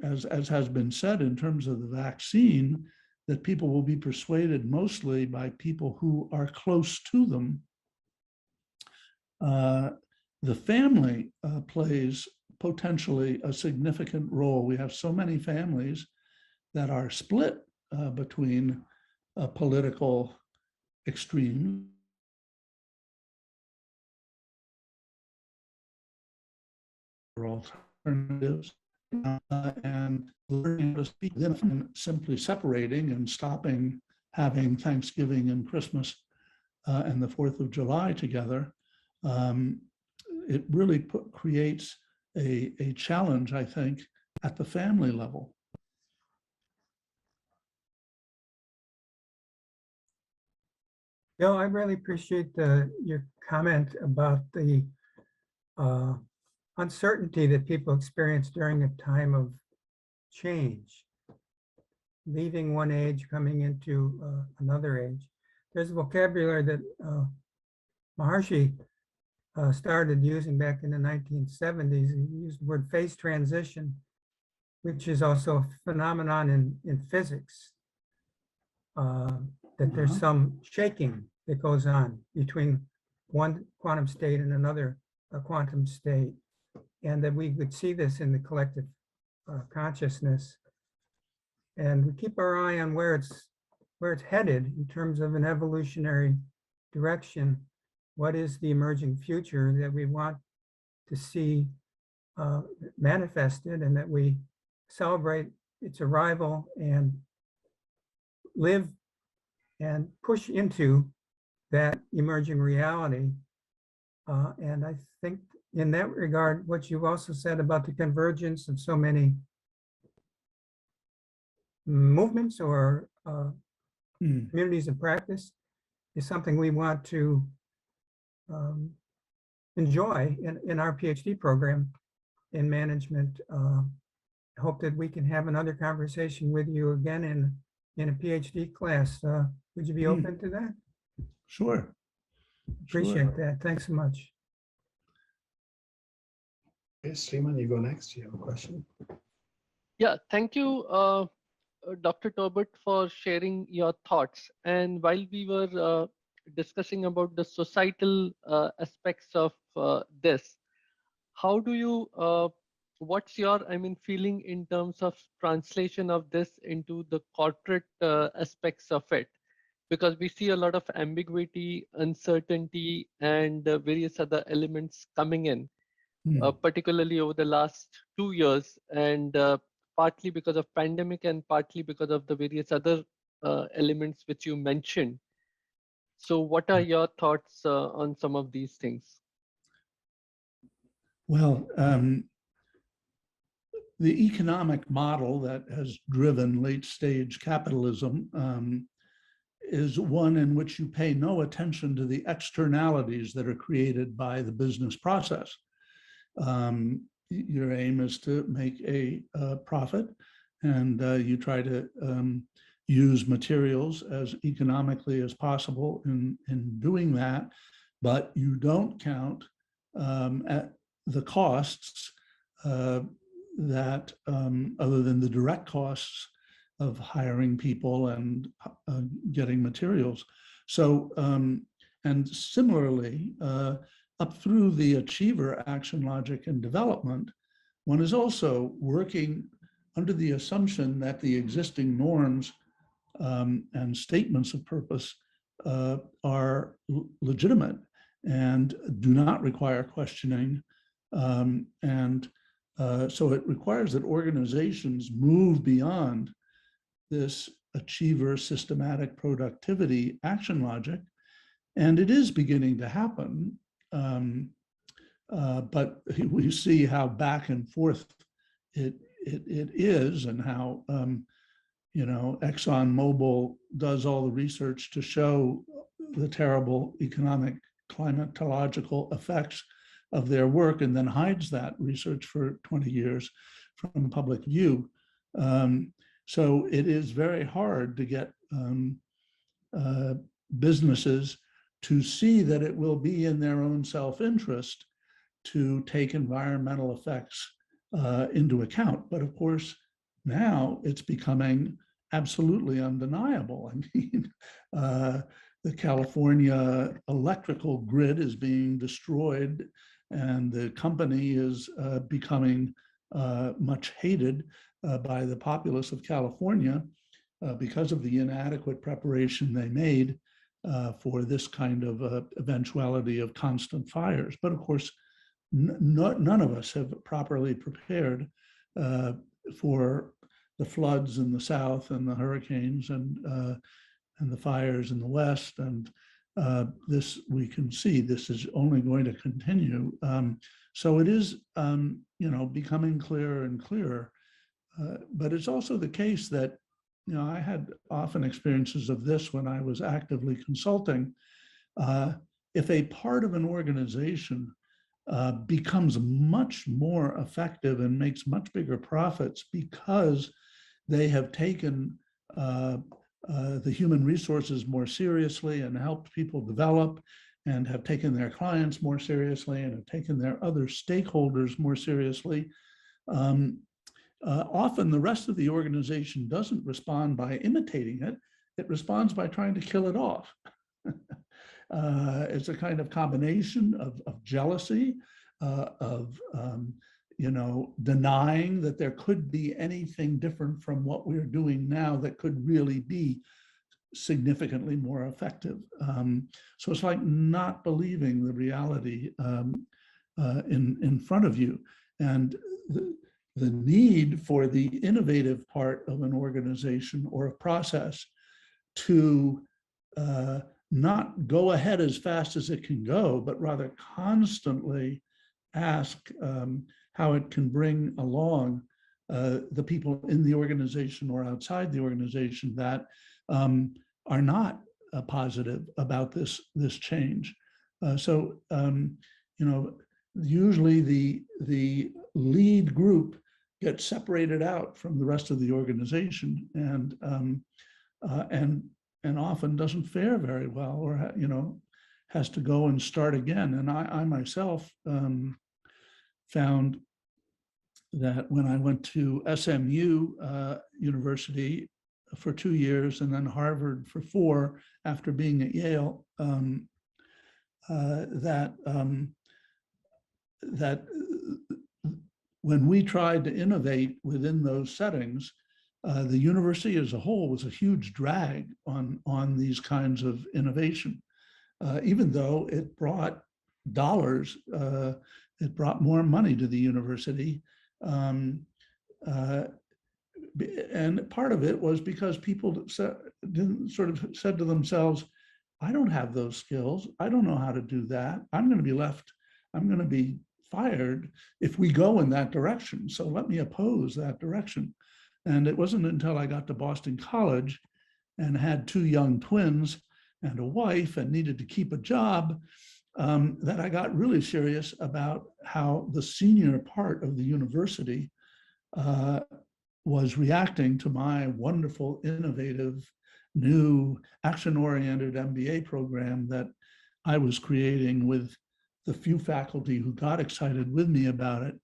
Speaker 3: as has been said in terms of the vaccine, that people will be persuaded mostly by people who are close to them. The family plays potentially a significant role. We have so many families that are split between political extremes. Alternatives, and learning to speak them from simply separating and stopping having Thanksgiving and Christmas and the 4th of July together. It really creates a challenge, I think, at the family level.
Speaker 2: Bill, I really appreciate your comment about the uncertainty that people experience during a time of change, leaving one age, coming into another age. There's a vocabulary that Maharishi started using back in the 1970s. He used the word phase transition, which is also a phenomenon in physics, that there's some shaking that goes on between one quantum state and another quantum state, and that we would see this in the collective consciousness. And we keep our eye on where it's headed in terms of an evolutionary direction. What is the emerging future that we want to see manifested, and that we celebrate its arrival and live and push into that emerging reality. And I think in that regard, what you also said about the convergence of so many movements or communities of practice is something we want to enjoy in our PhD program in management. I hope that we can have another conversation with you again in a PhD class. Would you be open to that?
Speaker 3: Sure.
Speaker 2: Appreciate that. Thanks so much.
Speaker 1: Okay, Sriman, you go next. You have a question?
Speaker 9: Yeah, thank you, Dr. Torbert, for sharing your thoughts. And while we were discussing about the societal aspects of this, how do you, what's your, feeling in terms of translation of this into the corporate aspects of it? Because we see a lot of ambiguity, uncertainty, and various other elements coming in, particularly over the last 2 years, and partly because of pandemic and partly because of the various other elements which you mentioned. So what are your thoughts on some of these things?
Speaker 3: Well, the economic model that has driven late stage capitalism is one in which you pay no attention to the externalities that are created by the business process. Your aim is to make a profit, and you try to use materials as economically as possible in doing that, but you don't count at the costs that other than the direct costs of hiring people and getting materials. So, and similarly, up through the achiever action logic and development, one is also working under the assumption that the existing norms and statements of purpose are legitimate and do not require questioning. So it requires that organizations move beyond this achiever systematic productivity action logic. And it is beginning to happen. But we see how back and forth it is, and how ExxonMobil does all the research to show the terrible economic climatological effects of their work, and then hides that research for 20 years from public view. So it is very hard to get businesses to see that it will be in their own self-interest to take environmental effects into account. But of course, now it's becoming absolutely undeniable. I mean, the California electrical grid is being destroyed, and the company is becoming much hated by the populace of California because of the inadequate preparation they made for this kind of eventuality of constant fires. But of course, none of us have properly prepared for the floods in the south and the hurricanes and the fires in the west. And this, we can see, this is only going to continue. So it is, becoming clearer and clearer. But it's also the case that, I had often experiences of this when I was actively consulting. If a part of an organization becomes much more effective and makes much bigger profits because they have taken the human resources more seriously and helped people develop, and have taken their clients more seriously and have taken their other stakeholders more seriously, often the rest of the organization doesn't respond by imitating it. It responds by trying to kill it off. It's a kind of combination of jealousy, of denying that there could be anything different from what we're doing now that could really be significantly more effective. So it's like not believing the reality in front of you. And the need for the innovative part of an organization or a process to not go ahead as fast as it can go, but rather constantly ask how it can bring along the people in the organization or outside the organization that are not positive about this change. Usually the lead group gets separated out from the rest of the organization, and often doesn't fare very well, or has to go and start again. And I myself found that when I went to SMU University for 2 years and then Harvard for 4 after being at Yale, that when we tried to innovate within those settings, the university as a whole was a huge drag on these kinds of innovation, even though it brought dollars, it brought more money to the university. And part of it was because people said to themselves, I don't have those skills. I don't know how to do that. I'm going to be fired if we go in that direction. So let me oppose that direction. And it wasn't until I got to Boston College and had 2 young twins and a wife and needed to keep a job that I got really serious about how the senior part of the university was reacting to my wonderful, innovative, new, action-oriented MBA program that I was creating with the few faculty who got excited with me about it,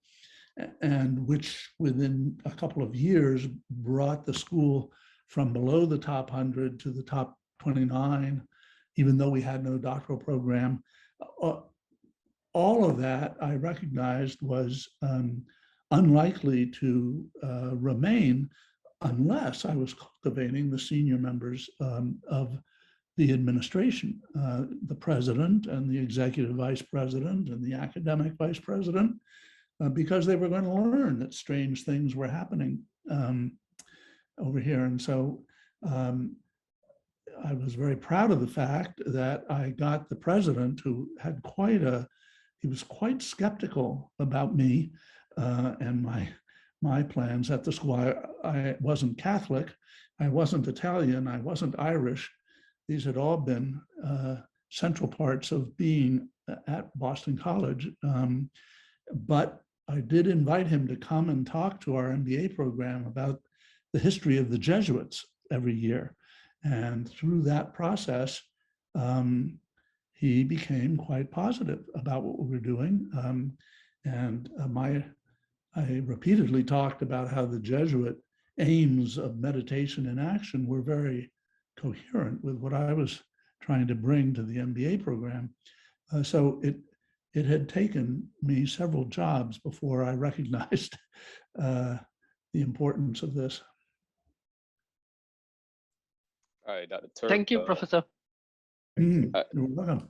Speaker 3: and which within a couple of years brought the school from below the top 100 to the top 29, even though we had no doctoral program. All of that I recognized was unlikely to remain unless I was cultivating the senior members of the administration, the president and the executive vice president and the academic vice president, because they were going to learn that strange things were happening over here. And so I was very proud of the fact that I got the president, who had he was quite skeptical about me and my plans at the school. I wasn't Catholic, I wasn't Italian, I wasn't Irish. These had all been central parts of being at Boston College. But I did invite him to come and talk to our MBA program about the history of the Jesuits every year. And through that process, he became quite positive about what we were doing. I repeatedly talked about how the Jesuit aims of meditation and action were very coherent with what I was trying to bring to the MBA program. So it had taken me several jobs before I recognized the importance of this.
Speaker 10: All right, Dr. Torbert.
Speaker 9: Thank you, Professor.
Speaker 3: You're welcome.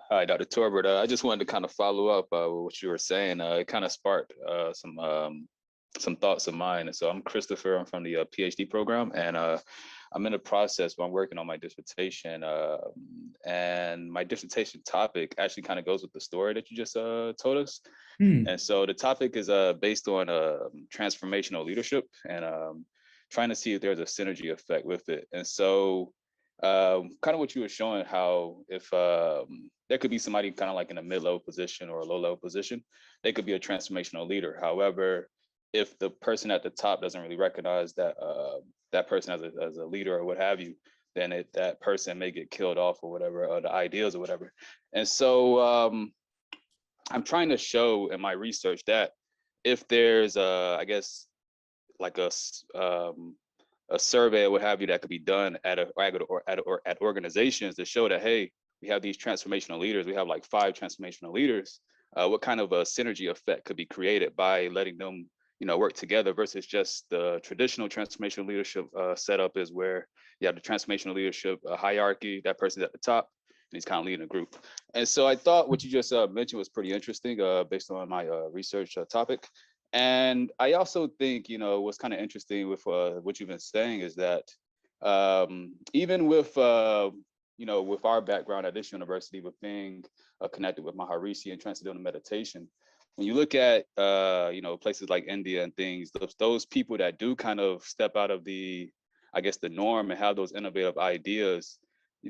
Speaker 10: Hi, Dr. Torbert. I just wanted to kind of follow up with what you were saying. It kind of sparked some thoughts of mine. And so I'm Christopher. I'm from the PhD program, and I'm in a process where I'm working on my dissertation. And my dissertation topic actually kind of goes with the story that you just told us. And so the topic is based on transformational leadership, and trying to see if there's a synergy effect with it. And so kind of what you were showing, how if there could be somebody kind of like in a mid-level position or a low-level position, they could be a transformational leader. However, if the person at the top doesn't really recognize that that person as a leader or what have you, then that person may get killed off or whatever, or the ideas or whatever. And so I'm trying to show in my research that if there's I guess like a survey or what have you that could be done at organizations to show that, hey, we have these transformational leaders, we have like 5 transformational leaders, what kind of a synergy effect could be created by letting them, you know, work together versus just the traditional transformational leadership setup is where you have the transformational leadership hierarchy, that person's at the top and he's kind of leading a group. And so I thought what you just mentioned was pretty interesting based on my research topic. And I also think, you know, what's kind of interesting with what you've been saying is that even with, you know, with our background at this university, with being connected with Maharishi and transcendental meditation, when you look at, you know, places like India and things, those people that do kind of step out of the, I guess, the norm and have those innovative ideas,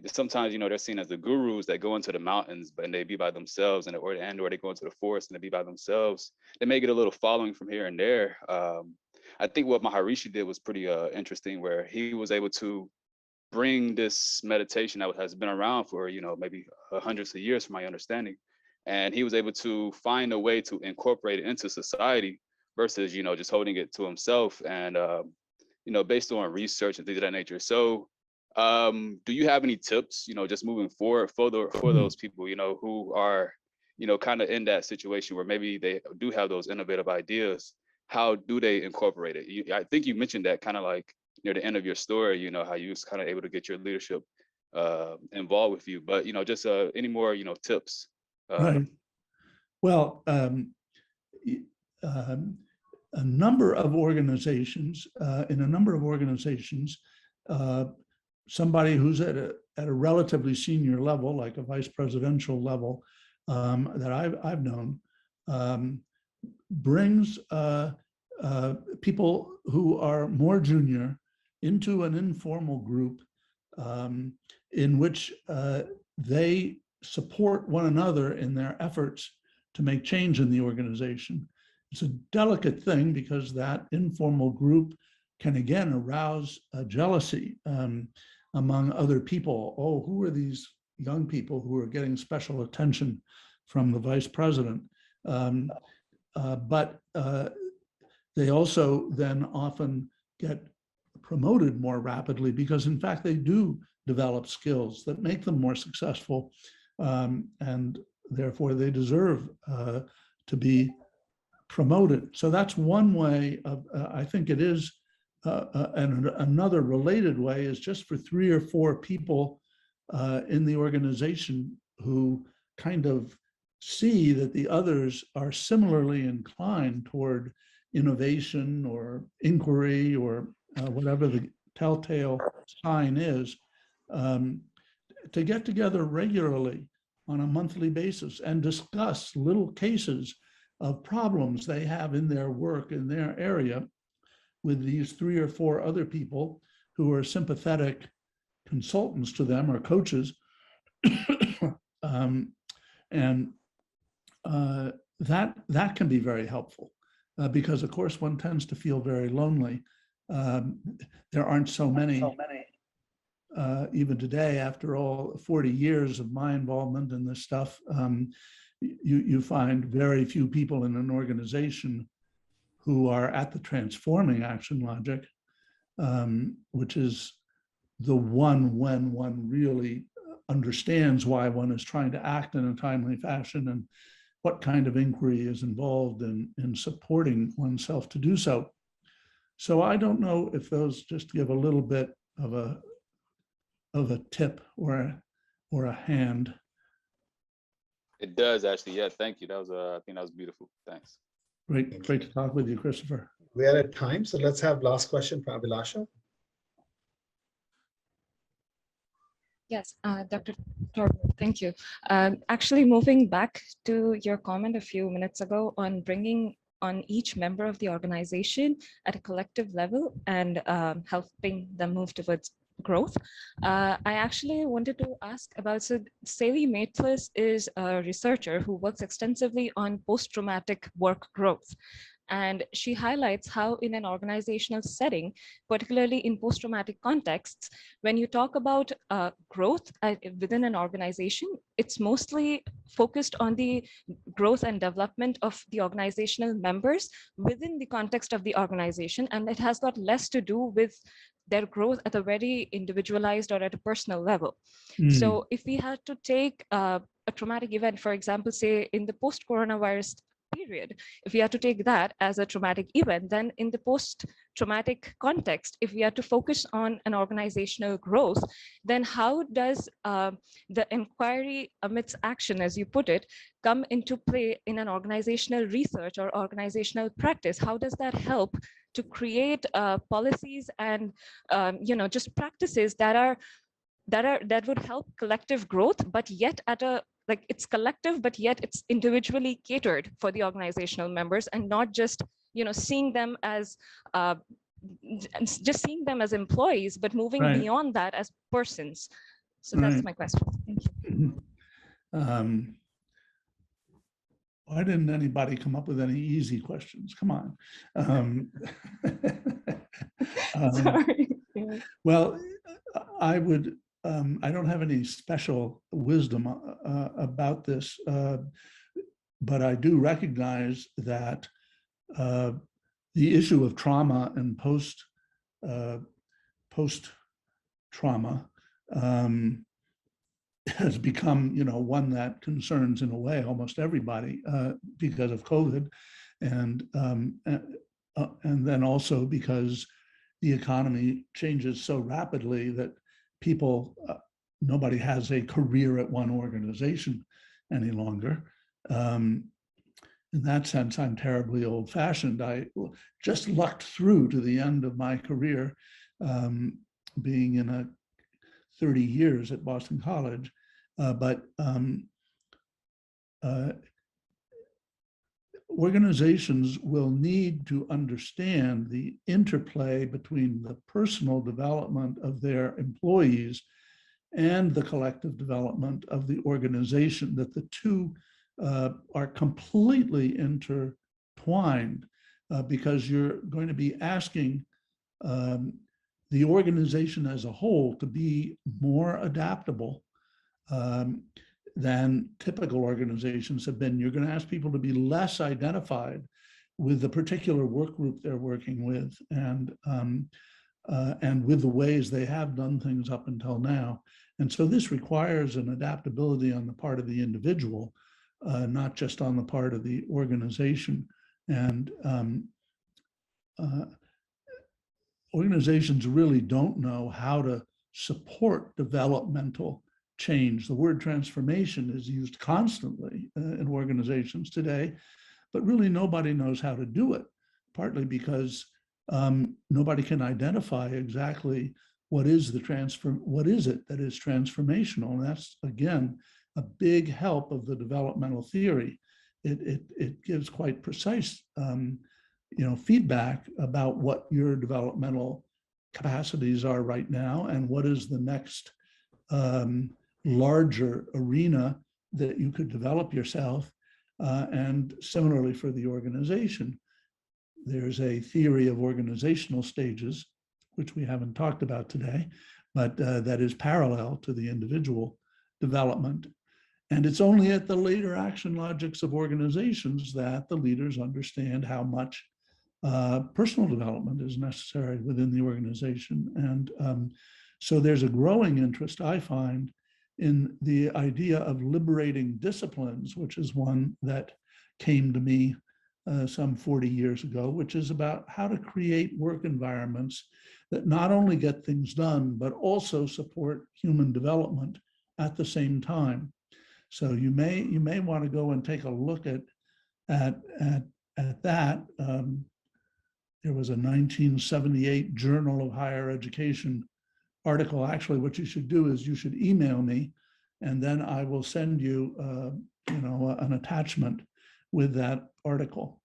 Speaker 10: sometimes, you know, they're seen as the gurus that go into the mountains, but they be by themselves, or they go into the forest and they be by themselves. They may get a little following from here and there. I think what Maharishi did was pretty interesting, where he was able to bring this meditation that has been around for, you know, maybe hundreds of years from my understanding. And he was able to find a way to incorporate it into society versus, you know, just holding it to himself and, you know, based on research and things of that nature. So do you have any tips, you know, just moving forward for those people, you know, who are, you know, kind of in that situation where maybe they do have those innovative ideas? How do they incorporate it? I think you mentioned that kind of like near the end of your story, you know, how you was kind of able to get your leadership involved with you, but, you know, just any more, you know, tips?
Speaker 3: Right. Well, a number of organizations, in a number of organizations, somebody who's at a relatively senior level, like a vice presidential level, that I've known, brings people who are more junior into an informal group in which they support one another in their efforts to make change in the organization. It's a delicate thing because that informal group can again arouse jealousy among other people. Oh, who are these young people who are getting special attention from the vice president? But they also then often get promoted more rapidly because in fact they do develop skills that make them more successful, and therefore they deserve to be promoted. So that's one way of, I think it is, and another related way is just for 3 or 4 people in the organization who kind of see that the others are similarly inclined toward innovation or inquiry or whatever the telltale sign is, to get together regularly on a monthly basis and discuss little cases of problems they have in their work in their area with these 3 or 4 other people who are sympathetic consultants to them or coaches. And that can be very helpful because of course one tends to feel very lonely. There aren't so many even today, after all 40 years of my involvement in this stuff. You find very few people in an organization who are at the transforming action logic, which is the one when one really understands why one is trying to act in a timely fashion and what kind of inquiry is involved in supporting oneself to do so. So I don't know if those just give a little bit of a tip or a hand.
Speaker 10: It does actually. Yeah, thank you. That was I think that was beautiful. Thanks.
Speaker 3: Great to talk with you, Christopher.
Speaker 1: We are at time, so let's have last question from Abhilasha.
Speaker 11: Yes, Dr. Torbert, thank you. Actually, moving back to your comment a few minutes ago on bringing on each member of the organization at a collective level and helping them move towards growth. I actually wanted to ask about, so Sally Maitlis is a researcher who works extensively on post-traumatic work growth. And she highlights how in an organizational setting, particularly in post-traumatic contexts, when you talk about growth within an organization, it's mostly focused on the growth and development of the organizational members within the context of the organization. And it has got less to do with their growth at a very individualized or at a personal level. So if we had to take a traumatic event, for example, say in the post-coronavirus period, if we have to take that as a traumatic event, then in the post-traumatic context, if we are to focus on an organizational growth, then how does the inquiry amidst action, as you put it, come into play in an organizational research or organizational practice? How does that help to create policies and just practices that would help collective growth, but yet at a like it's collective, but yet it's individually catered for the organizational members, and not just seeing them as employees, but moving beyond that as persons. So that's my question. Thank you.
Speaker 3: Why didn't anybody come up with any easy questions? Come on.
Speaker 11: Sorry.
Speaker 3: Well, I would. I don't have any special wisdom about this, but I do recognize that the issue of trauma and post-trauma has become, one that concerns, in a way, almost everybody because of COVID, and then also because the economy changes so rapidly that people, nobody has a career at one organization any longer. In that sense, I'm terribly old-fashioned. I just lucked through to the end of my career, being in 30 years at Boston College. But organizations will need to understand the interplay between the personal development of their employees and the collective development of the organization, that the two are completely intertwined, because you're going to be asking the organization as a whole to be more adaptable than typical organizations have been. You're going to ask people to be less identified with the particular work group they're working with, and with the ways they have done things up until now. And so this requires an adaptability on the part of the individual, not just on the part of the organization. And organizations really don't know how to support developmental change. The word transformation is used constantly in organizations today, but really nobody knows how to do it, partly because nobody can identify exactly what is it that is transformational. And that's, again, a big help of the developmental theory. It gives quite precise feedback about what your developmental capacities are right now and what is the next larger arena that you could develop yourself. And similarly for the organization, there's a theory of organizational stages, which we haven't talked about today, but that is parallel to the individual development. And it's only at the later action logics of organizations that the leaders understand how much personal development is necessary within the organization. And So there's a growing interest, I find, in the idea of liberating disciplines, which is one that came to me some 40 years ago, which is about how to create work environments that not only get things done, but also support human development at the same time. So you may want to go and take a look at that. There was a 1978 Journal of Higher Education article. Actually, what you should do is you should email me, and then I will send you, an attachment with that article.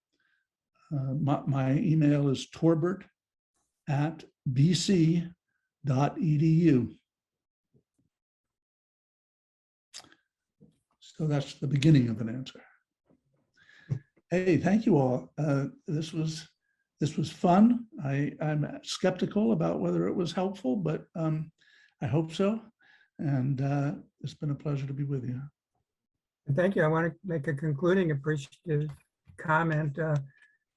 Speaker 3: My email is torbert@bc.edu. So that's the beginning of an answer. Hey, thank you all. This was fun. I'm skeptical about whether it was helpful, but I hope so. And it's been a pleasure to be with you.
Speaker 2: And thank you. I want to make a concluding appreciative comment. At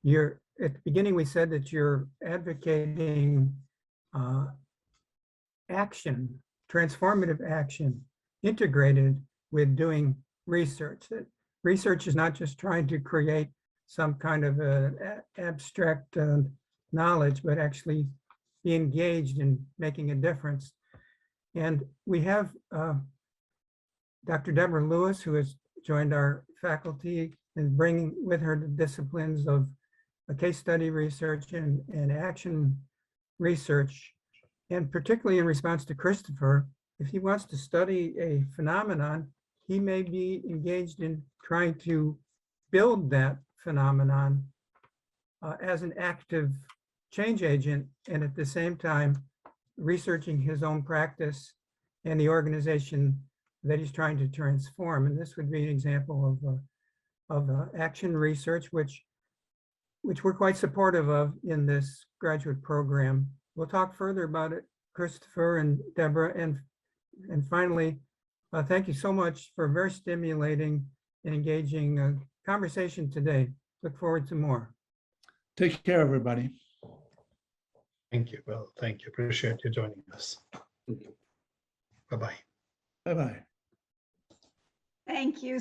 Speaker 2: the beginning, we said that you're advocating action, transformative action, integrated with doing research. That research is not just trying to create some kind of abstract knowledge, but actually be engaged in making a difference. And we have Dr. Deborah Lewis, who has joined our faculty and bringing with her the disciplines of case study research and action research. And particularly in response to Christopher, if he wants to study a phenomenon, he may be engaged in trying to build that phenomenon as an active change agent, and at the same time researching his own practice and the organization that he's trying to transform. And this would be an example of action research, which we're quite supportive of in this graduate program. We'll talk further about it, Christopher and Deborah. And finally, thank you so much for a very stimulating and engaging conversation today. Look forward to more.
Speaker 3: Take care, everybody.
Speaker 1: Thank you. Well, thank you. Appreciate you joining us. Bye-bye.
Speaker 3: Bye-bye.
Speaker 7: Thank you